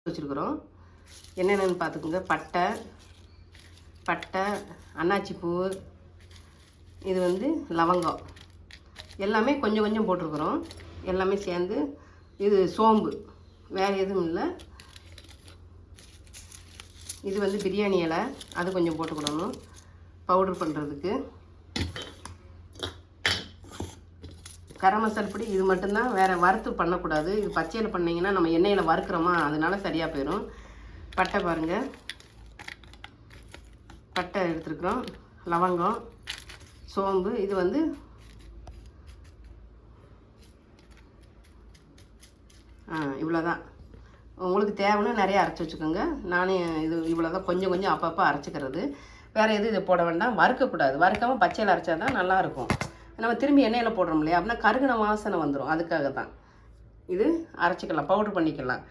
வச்சுருக்குறோம். என்னென்னு பார்த்துக்குங்க. பட்டை, அன்னாச்சி பூ, இது வந்து லவங்கம், எல்லாமே கொஞ்சம் கொஞ்சம் போட்டிருக்குறோம். எல்லாமே சேர்ந்து இது சோம்பு, வேறு எதுவும் இல்லை. இது வந்து பிரியாணி இலை, அது கொஞ்சம் போட்டுக்கிடணும் பவுடர் பண்ணுறதுக்கு. கரம் மசாலா பொடி இது மட்டும்தான், வேறு வறுத்து பண்ணக்கூடாது. இது பச்சையில் பண்ணிங்கன்னா நம்ம எண்ணெயில் வறுக்கிறோமா, அதனால சரியாக போயிடும். பட்டை பாருங்கள், பட்டை எடுத்துருக்குறோம், லவங்கம், சோம்பு, இது வந்து இவ்வளோதான். உங்களுக்கு தேவைன்னா நிறையா அரைச்சி வச்சுக்கோங்க. நானே இது இவ்வளோ தான், கொஞ்சம் கொஞ்சம் அப்பப்போ அரைச்சிக்கிறது. வேறு எதுவும் இதை போட வேண்டாம். வறுக்கக்கூடாது. வறுக்காமல் பச்சையில் அரைச்சா தான் நல்லாயிருக்கும். நம்ம திரும்பி எண்ணெயில் போடுறோம் இல்லையா, அப்படின்னா கருகின வாசனை வந்துடும். அதுக்காக தான் இது அரைச்சிக்கலாம், பவுட்ரு பண்ணிக்கலாம்.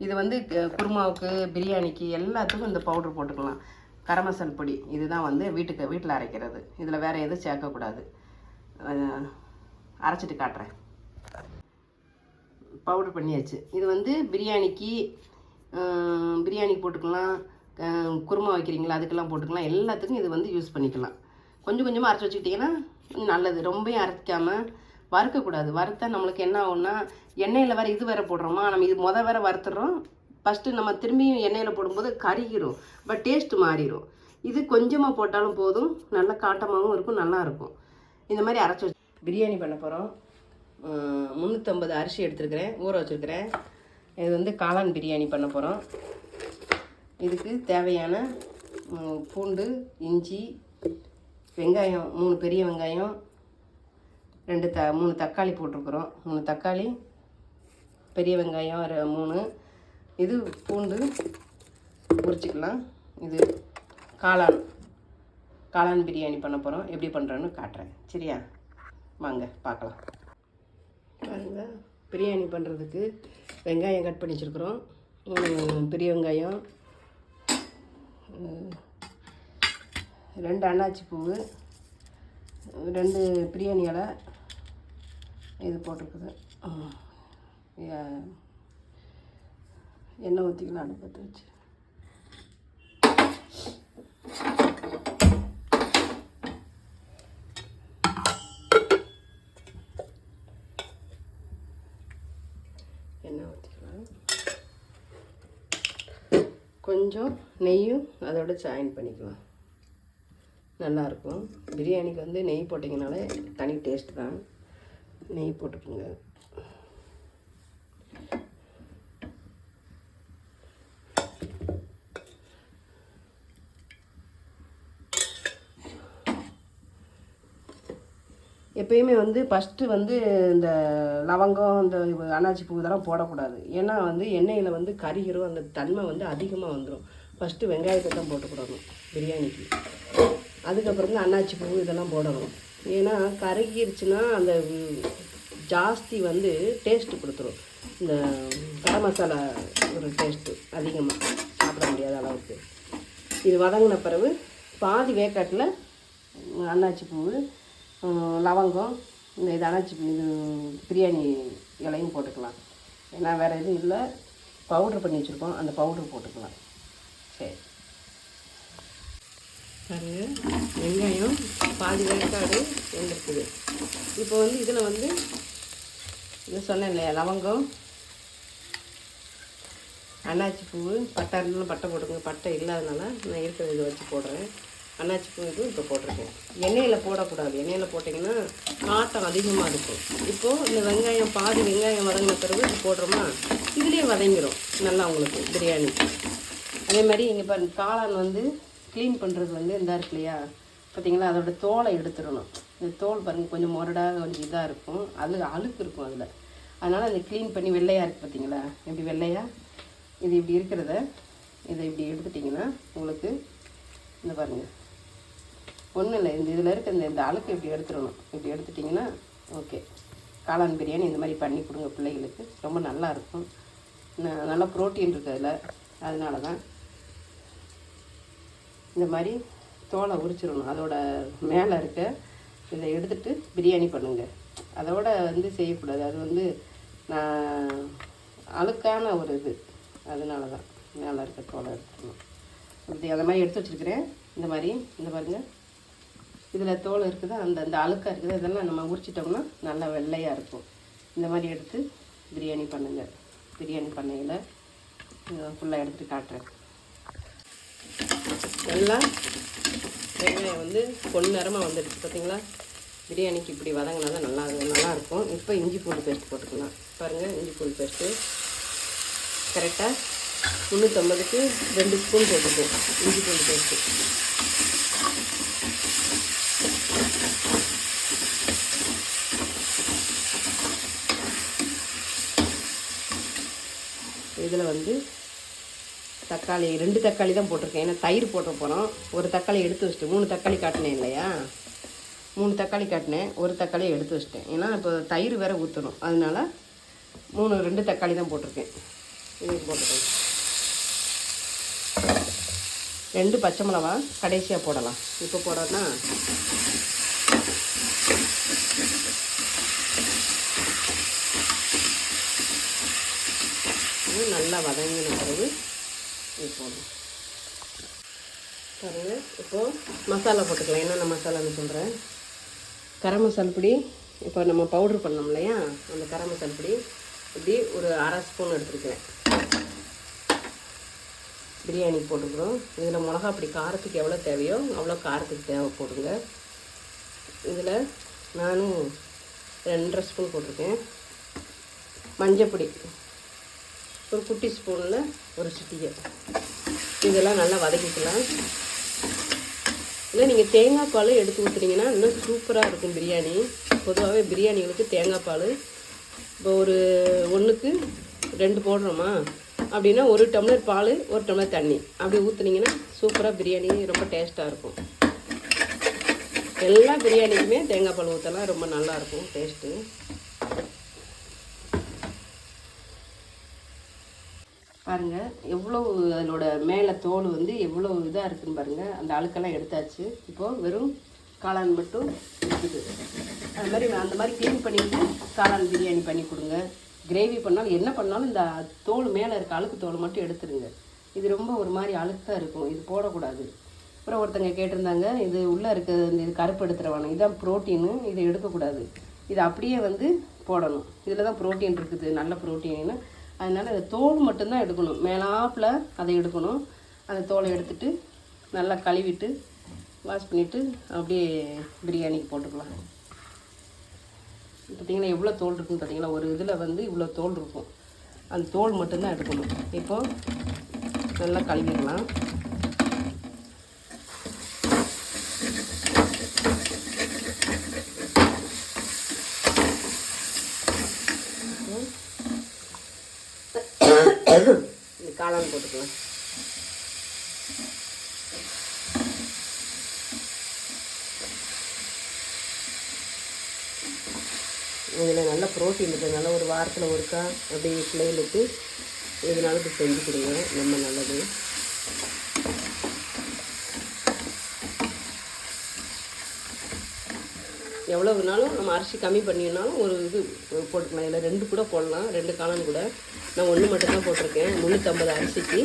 இது வந்து குருமாவுக்கு, பிரியாணிக்கு எல்லாத்துக்கும் இந்த பவுட்ரு போட்டுக்கலாம். கரம் மசாலா பொடி இதுதான் வந்து வீட்டில் அரைக்கிறது. இதில் வேறு எதுவும் சேர்க்கக்கூடாது. அரைச்சிட்டு காட்டுறேன். பவுட்ரு பண்ணியாச்சு. இது வந்து பிரியாணிக்கு போட்டுக்கலாம், குருமா வைக்கிறீங்களா அதுக்கெல்லாம் போட்டுக்கலாம். எல்லாத்துக்கும் இது வந்து யூஸ் பண்ணிக்கலாம். கொஞ்சம் கொஞ்சமாக அரைச்சி வச்சுக்கிட்டிங்கன்னா நல்லது. ரொம்பவும் அரைக்காமல் வறுக்கக்கூடாது. வறுத்தா நம்மளுக்கு என்ன ஆகும்னா, எண்ணெயில் வேறு இது வேறு போடுறோமா, நம்ம இது வேறு வறுத்துறோம். ஃபஸ்ட்டு நம்ம திரும்பியும் எண்ணெயில் போடும்போது கருகிரும், பட் டேஸ்ட்டு மாறிடும். இது கொஞ்சமாக போட்டாலும் போதும், நல்லா காட்டமாகவும் இருக்கும், நல்லாயிருக்கும். இந்த மாதிரி அரைச்சி வச்சு பிரியாணி பண்ண போகிறோம். 350 அரிசி எடுத்துருக்கிறேன், ஊற வச்சுருக்கிறேன். இது வந்து காளான் பிரியாணி பண்ண போகிறோம். இதுக்கு தேவையான பூண்டு, இஞ்சி, வெங்காயம் 3 பெரிய வெங்காயம், 3 தக்காளி போட்டிருக்குறோம். 3 தக்காளி, பெரிய வெங்காயம் 3. இது பூண்டு உரிச்சிக்கலாம். இது காளான் பிரியாணி பண்ண போகிறோம். எப்படி பண்ணுறோன்னு காட்டுறேன், சரியா? வாங்க பார்க்கலாம். பாருங்கள், பிரியாணி பண்ணுறதுக்கு வெங்காயம் கட் பண்ணி வச்சுருக்குறோம். 3 பெரிய வெங்காயம், 2 அன்னாச்சி பூ, 2 பிரியாணி இலை இது போட்டிருக்குது. எண்ணெய் ஊற்றிக்கலாம் அடுப்பத்தை வச்சு. எண்ணெய் ஊற்றிக்கலாம். கொஞ்சம் நெய்யும் அதோட ஜாயின் பண்ணிக்கலாம், நல்லாயிருக்கும். பிரியாணிக்கு வந்து நெய் போட்டிங்கனாலே தனி டேஸ்ட் தான். நெய் போட்டுக்கோங்க. எப்பயுமே வந்து ஃபஸ்ட்டு வந்து இந்த லவங்கம், இந்த அன்னாச்சி பூ இதெல்லாம் போடக்கூடாது. ஏன்னா வந்து எண்ணெயில் வந்து கரிகிரும், அந்த தன்மை வந்து அதிகமாக வந்துடும். ஃபஸ்ட்டு வெங்காயத்தை தான் போட்டுக்கூடணும் பிரியாணிக்கு. அதுக்கப்புறம் தான் அன்னாச்சி பூ இதெல்லாம் போடணும். ஏன்னா கருகிருச்சுன்னா அந்த ஜாஸ்தி வந்து டேஸ்ட்டு கொடுத்துரும். இந்த கரம் மசாலா ஒரு டேஸ்ட்டு அதிகமாக சாப்பிட முடியாத அளவுக்கு. இது வதங்கின பிறகு பாதி வேக்காட்டில் அன்னாச்சி பூ, லவங்கம், இது அன்னாச்சி பூ, இது பிரியாணி இலையும் போட்டுக்கலாம். ஏன்னா வேறு எதுவும் இல்லை, பவுட்ரு பண்ணி வச்சுருக்கோம், அந்த பவுட்ரு போட்டுக்கலாம். சரி பாருங்கள், வெங்காயம் பாதி வேக்காடு வெந்திருக்குது. இப்போ வந்து இதில் வந்து இது சொன்னேன் இல்லையா, லவங்கம், அன்னாச்சி பூ, பட்டை இருந்தாலும் பட்டை போட்டுக்கோங்க. பட்டை இல்லாதனால நான் இருக்கிறத இதை வச்சு போடுறேன். அன்னாச்சி பூ இது இப்போ போட்டிருக்கேன். எண்ணெயில் போடக்கூடாது. எண்ணெயில் போட்டிங்கன்னா காட்டம் அதிகமாக இருக்கும். இப்போது இந்த வெங்காயம் பாதி வெங்காயம் வதங்கின பிறகு இது போடுறோமா, இதுலேயே வதங்கிடும் நல்லா உங்களுக்கு பிரியாணி. அதே மாதிரி இங்கே பாருங்கள், காளான் வந்து க்ளீன் பண்ணுறது வந்து இந்த இருக்கு இல்லையா, பார்த்திங்களா, அதோடய தோலை எடுத்துடணும். இந்த தோல் பாருங்கள் கொஞ்சம் முரடாக கொஞ்சம் இதாக இருக்கும், அதில் அழுக்கு இருக்கும் அதில். அதனால் அதை க்ளீன் பண்ணி வெள்ளையாக இருக்குது பார்த்திங்களா, இப்படி வெள்ளையாக இது இப்படி இருக்கிறத இதை இப்படி எடுத்துட்டிங்கன்னா உங்களுக்கு இந்த பாருங்கள் ஒன்றும் இல்லை, இந்த இதில் இருக்க இந்த அழுக்கு இப்படி எடுத்துடணும். இப்படி எடுத்துட்டிங்கன்னா ஓகே. காளான் பிரியாணி இந்த மாதிரி பண்ணி கொடுங்க பிள்ளைகளுக்கு, ரொம்ப நல்லாயிருக்கும். நல்லா ப்ரோட்டீன் இருக்குது அதில். அதனால தான் இந்த மாதிரி தோலை உரிச்சிடணும். அதோட மேலே இருக்க இதை எடுத்துகிட்டு பிரியாணி பண்ணுங்கள். அதோட வந்து செய்யக்கூடாது. அது வந்து அழுக்கான ஒரு இது. அதனால தான் மேலே இருக்க தோலை எடுத்துக்கணும். அப்படி அந்த மாதிரி எடுத்து வச்சுருக்கிறேன். இந்த மாதிரி இந்த பாருங்கள், இதில் தோல் இருக்குது, அந்த அழுக்காக இருக்குது, இதெல்லாம் நம்ம உரிச்சிட்டோம்னா நல்லா வெள்ளையாக இருக்கும். இந்த மாதிரி எடுத்து பிரியாணி பண்ணுங்கள். பிரியாணி பண்ணையில் ஃபுல்லாக எடுத்துகிட்டு காட்டுறேன். நல்லா வெங்காயம் வந்து பொன்னிறமாக வந்துடுச்சு பார்த்தீங்களா. பிரியாணிக்கு இப்படி வதங்கினா தான் நல்லாயிருக்கும். இப்போ இஞ்சி பூண்டு பேஸ்ட் போட்டுக்கலாம். பாருங்கள், இஞ்சி பூண்டு பேஸ்ட்டு கரெக்டாக 350க்கு 2 ஸ்பூன் போட்டுருக்கோம் இஞ்சி பூண்டு பேஸ்ட்டு. இதில் வந்து தக்காளி 2 தக்காளி தான் போட்டிருக்கேன். ஏன்னா தயிர் போட்ட போகிறோம். ஒரு தக்காளி எடுத்து வச்சுட்டு 3 தக்காளி காட்டினேன் இல்லையா, 3 தக்காளி காட்டினேன், ஒரு தக்காளியை எடுத்து வச்சிட்டேன். ஏன்னா இப்போ தயிர் வேறு ஊற்றணும், அதனால 2 தக்காளி தான் போட்டிருக்கேன். இதுக்கு போட்டுருக்கேன். 2 பச்சை மிளகா கடைசியாக போடலாம். இப்போ போடனா நல்லா வதங்கின பிறகு இது போடணும். பாருங்கள், இப்போது மசாலா போட்டுக்கலாம். என்னென்ன மசாலான்னு சொல்கிறேன். கரம் மசால் பொடி இப்போ நம்ம பவுட்ரு பண்ணோம் இல்லையா, அந்த கரம் மசால் பொடி இப்படி ஒரு 1/2 ஸ்பூன் எடுத்துருக்கேன். பிரியாணி போட்டுக்கிறோம். இதில் மிளகா அப்படி காரத்துக்கு எவ்வளோ தேவையோ அவ்வளோ காரத்துக்கு தேவை போடுங்க. இதில் நானும் 2.5 ஸ்பூன் போட்டிருக்கேன். மஞ்சப்பொடி ஒரு குட்டி ஸ்பூனில் ஒரு சிட்டிகை. இதெல்லாம் நல்லா வதக்கிக்கலாம். இல்லை நீங்கள் தேங்காய் பால் எடுத்து ஊற்றுனீங்கன்னா இன்னும் சூப்பராக இருக்கும் பிரியாணி. பொதுவாகவே பிரியாணிகளுக்கு தேங்காய் பால் இப்போ ஒரு 1க்கு 2 போடுறோமா அப்படின்னா 1 டம்ளர் பால் 1 டம்ளர் தண்ணி அப்படி ஊற்றுனீங்கன்னா சூப்பராக பிரியாணி ரொம்ப டேஸ்ட்டாக இருக்கும். எல்லா பிரியாணிக்குமே தேங்காய் பால் ஊற்றலாம், ரொம்ப நல்லாயிருக்கும் டேஸ்ட்டு. பாருங்கள் எவ்வளோ அதனோட மேலே தோல் வந்து எவ்வளோ இதாக இருக்குதுன்னு பாருங்கள். அந்த அழுக்கெல்லாம் எடுத்தாச்சு. இப்போது வெறும் காளான் மட்டும் இருக்குது. அது மாதிரி அந்த மாதிரி க்ளீன் பண்ணிவிட்டு காளான் பிரியாணி பண்ணி கொடுங்க. கிரேவி பண்ணாலும் என்ன பண்ணாலும் இந்த தோல் மேலே இருக்க அழுக்கு தோல் மட்டும் எடுத்துருங்க. இது ரொம்ப ஒரு மாதிரி அழுக்காக இருக்கும், இது போடக்கூடாது. அப்புறம் ஒருத்தங்க கேட்டிருந்தாங்க, இது உள்ளே இருக்க இது கருப்பு எடுத்துருவானு, இதுதான் ப்ரோட்டீனு, இதை எடுக்கக்கூடாது, இது அப்படியே வந்து போடணும். இதில் தான் ப்ரோட்டீன் இருக்குது, நல்ல ப்ரோட்டீன்னு. அதனால் அந்த தோல் மட்டும்தான் எடுக்கணும், மேலாப்பில் அதை எடுக்கணும். அந்த தோலை எடுத்துகிட்டு நல்லா கழுவிட்டு வாஷ் பண்ணிவிட்டு அப்படியே பிரியாணிக்கு போட்டுக்கலாம். பார்த்திங்கன்னா எவ்வளோ தோல் இருக்குன்னு பார்த்தீங்களா, ஒரு இதில் வந்து இவ்வளோ தோல் இருக்கும், அந்த தோல் மட்டும்தான் எடுக்கணும். இப்போது நல்லா கழுவிடலாம். இந்த காளான் போட்டுக்கலாம். இதில் நல்ல ப்ரோட்டீன் இருக்கிறதுனால ஒரு வாரத்தில் ஒருக்கா அப்படியே பிள்ளைகளுக்கு இதனால இப்படி செஞ்சு கொடுங்க, ரொம்ப நல்லது. எவ்வளோ வேணாலும் நம்ம அரிசி கம்மி பண்ணினாலும் ஒரு இது போட்டுக்கலாம். இதில் 2 கூட போடலாம், 2 காளான் கூட. நான் 1 மட்டும்தான் போட்டிருக்கேன். 350 அரிசிக்கு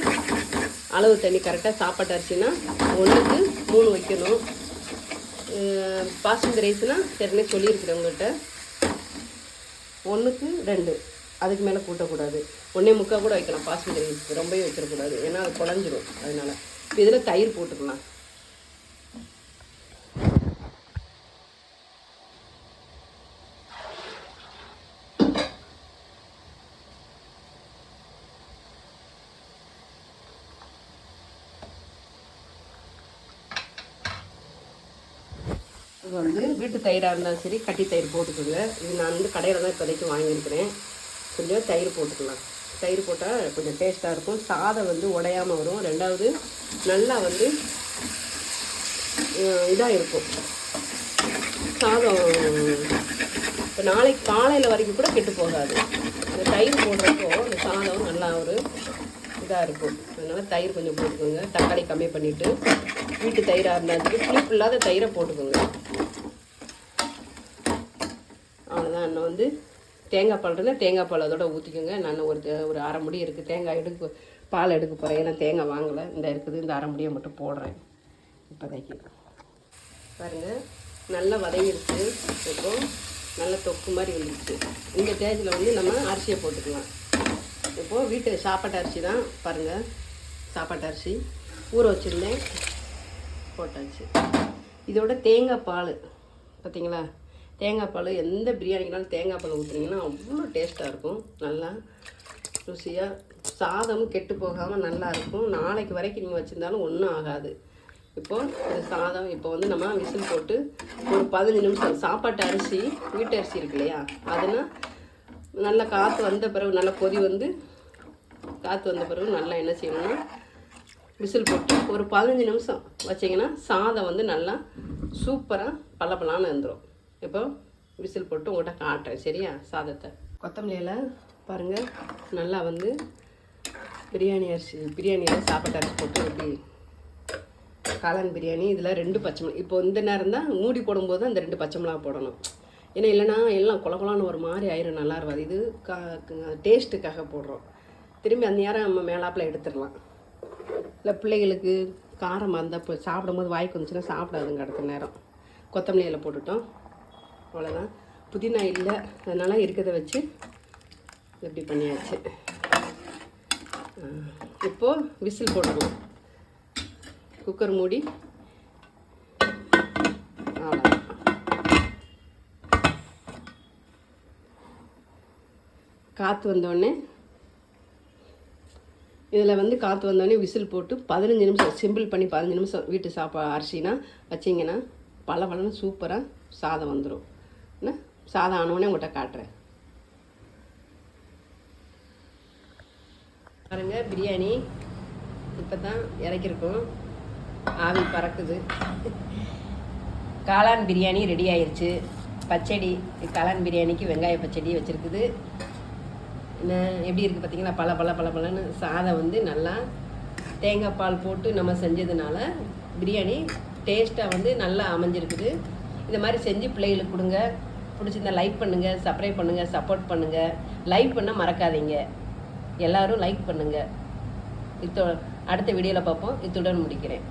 அளவு தண்ணி கரெக்டாக. சாப்பாட்டு அரிசினா 1க்கு 3 வைக்கணும். பாஸ்மதி ரைஸ்னால் சரினே சொல்லியிருக்கிறேன் உங்கள்கிட்ட, 1க்கு 2, அதுக்கு மேலே கூட்டக்கூடாது. 1.25 கூட வைக்கலாம் பாஸ்மதி ரைஸ், ரொம்பவே வைக்கக்கூடாது, ஏன்னா அது குழஞ்சிரும். அதனால் இப்போ இதில் தயிர் போட்டுக்கலாம். இது வந்து வீட்டு தயிராக இருந்தாலும் சரி, கட்டி தயிர் போட்டுக்கோங்க. இது நான் வந்து கடையில் தான் இப்போதைக்கு வாங்கியிருக்கிறேன். கொஞ்சம் தயிர் போட்டுக்கலாம். தயிர் போட்டால் கொஞ்சம் டேஸ்ட்டாக இருக்கும். சாதம் வந்து உடையாமல் வரும். 2வது நல்லா வந்து இதாக இருக்கும் சாதம். இப்போ நாளைக்கு காலையில் வரைக்கும் கூட கெட்டு போகாது. இந்த தயிர் போடுறப்போ இந்த சாதம் நல்லா ஒரு இதாக இருக்கும். அதனால் தயிர் கொஞ்சம் போட்டுக்கோங்க. தக்காளி கம்மி பண்ணிவிட்டு வீட்டு தயிராக இருந்தாலும் புளிப்பு இல்லாத தயிரை போட்டுக்கோங்க. அவ்வளோதான். இன்னும் வந்து தேங்காய் பால் இருந்தால் தேங்காய் பால் அதோட ஊற்றிக்கோங்க. நான் ஒரு அரை முடி இருக்குது தேங்காய் பால் எடுக்க போகிறேன். ஏன்னா தேங்காய் வாங்கலை, இந்த இருக்குது, இந்த அரை முடியை மட்டும் போடுறேன் இப்போதைக்கு. பாருங்கள் நல்லா வதங்கிருச்சு. இப்போ நல்ல தொக்கு மாதிரி வந்துடுச்சு. இந்த ஸ்டேஜில் வந்து நம்ம அரிசியை போட்டுக்கலாம். இப்போது வீட்டு சாப்பாட்டு அரிசி தான் பாருங்கள், சாப்பாட்டு அரிசி ஊற வச்சுருந்தேன், போட்டாச்சு. இதோட தேங்காய் பால் பார்த்தீங்களா, தேங்காய் பால் எந்த பிரியாணிக்குனாலும் தேங்காய் பால் ஊற்றுனீங்கன்னா அவ்வளோ டேஸ்ட்டாக இருக்கும். நல்லா ருசியாக சாதமும் கெட்டு போகாமல் நல்லாயிருக்கும். நாளைக்கு வரைக்கும் நீங்கள் வச்சுருந்தாலும் ஒன்றும் ஆகாது. இப்போது இந்த சாதம் இப்போ வந்து நம்ம விசில் போட்டு ஒரு 15 நிமிஷம், சாப்பாட்டு அரிசி வீட்டு அரிசி இருக்கு இல்லையா, அதனால் நல்லா காற்று வந்த பிறகு நல்லா கொதி வந்து காற்று வந்த பிறகு நல்லா என்ன செய்யணும்னா விசில் போட்டு ஒரு 15 நிமிஷம் வச்சிங்கன்னா சாதம் வந்து நல்லா சூப்பராக பளபளன்னு வந்துடும். இப்போ விசில் போட்டு உங்கள்கிட்ட காட்டுறேன் சரியா. சாதத்தை கொத்தமல்லியில் பாருங்கள் நல்லா வந்து பிரியாணியில் சாப்பாட்டு அரிசி போட்டு எப்படி காளான் பிரியாணி. இதில் 2 பச்சை மிளகா, இப்போ இந்த நேரம் தான் மூடி போடும்போது அந்த 2 பச்சை மிளகா போடணும். ஏன்னா இல்லைனா எல்லாம் குளகுலான்னு ஒரு மாதிரி ஆயிரும், நல்லா இருக்காது. இது டேஸ்ட்டுக்காக போடுறோம். திரும்பி அந்த நேரம் நம்ம மேலாப்பில் எடுத்துடலாம். இல்லை பிள்ளைகளுக்கு காரமாக இருந்தால் இப்போ சாப்பிடும்போது வாய்க்கு வந்துச்சுன்னா சாப்பிடாதுங்க அடுத்த நேரம். கொத்தமல்லியில் போட்டுட்டோம், அவ்வளோதான். புதினா இல்லை, அதனால் இருக்கிறத வச்சு எப்படி பண்ணியாச்சு. இப்போது விசில் போட்டுருவோம். குக்கர் மூடி, அவ்வளோதான். காற்று வந்தோடனே இதில் வந்து காற்று வந்தோடனே விசில் போட்டு 15 நிமிஷம் சிம்பிள் பண்ணி 15 நிமிஷம் வீட்டு அரிசினா வச்சிங்கன்னா பளபளன்னு சூப்பராக சாதம் வந்துடும். என்ன சாதம் ஆனோடனே உங்கள்கிட்ட காட்டுறேன் பாருங்கள். பிரியாணி இப்போ தான் இறக்கிருக்கோம், ஆவி பறக்குது. காளான் பிரியாணி ரெடி ஆயிடுச்சு. பச்சடி, காளான் பிரியாணிக்கு வெங்காய பச்சடி வச்சுருக்குது. என்ன எப்படி இருக்குது பார்த்தீங்களா, பளபளன்னு சாதம் வந்து நல்லா தேங்காய் பால் போட்டு நம்ம செஞ்சதுனால பிரியாணி டேஸ்ட்டாக வந்து நல்லா அமைஞ்சிருக்குது. இந்த மாதிரி செஞ்சு பிள்ளைகளுக்கு கொடுங்க. பிடிச்சிருந்தா லைக் பண்ணுங்கள், சப்ஸ்கிரைப் பண்ணுங்கள், சப்போர்ட் பண்ணுங்கள். லைக் பண்ண மறக்காதீங்க, எல்லோரும் லைக் பண்ணுங்கள். அடுத்த வீடியோவில் பார்ப்போம். இத்துடன் முடிக்கிறேன்.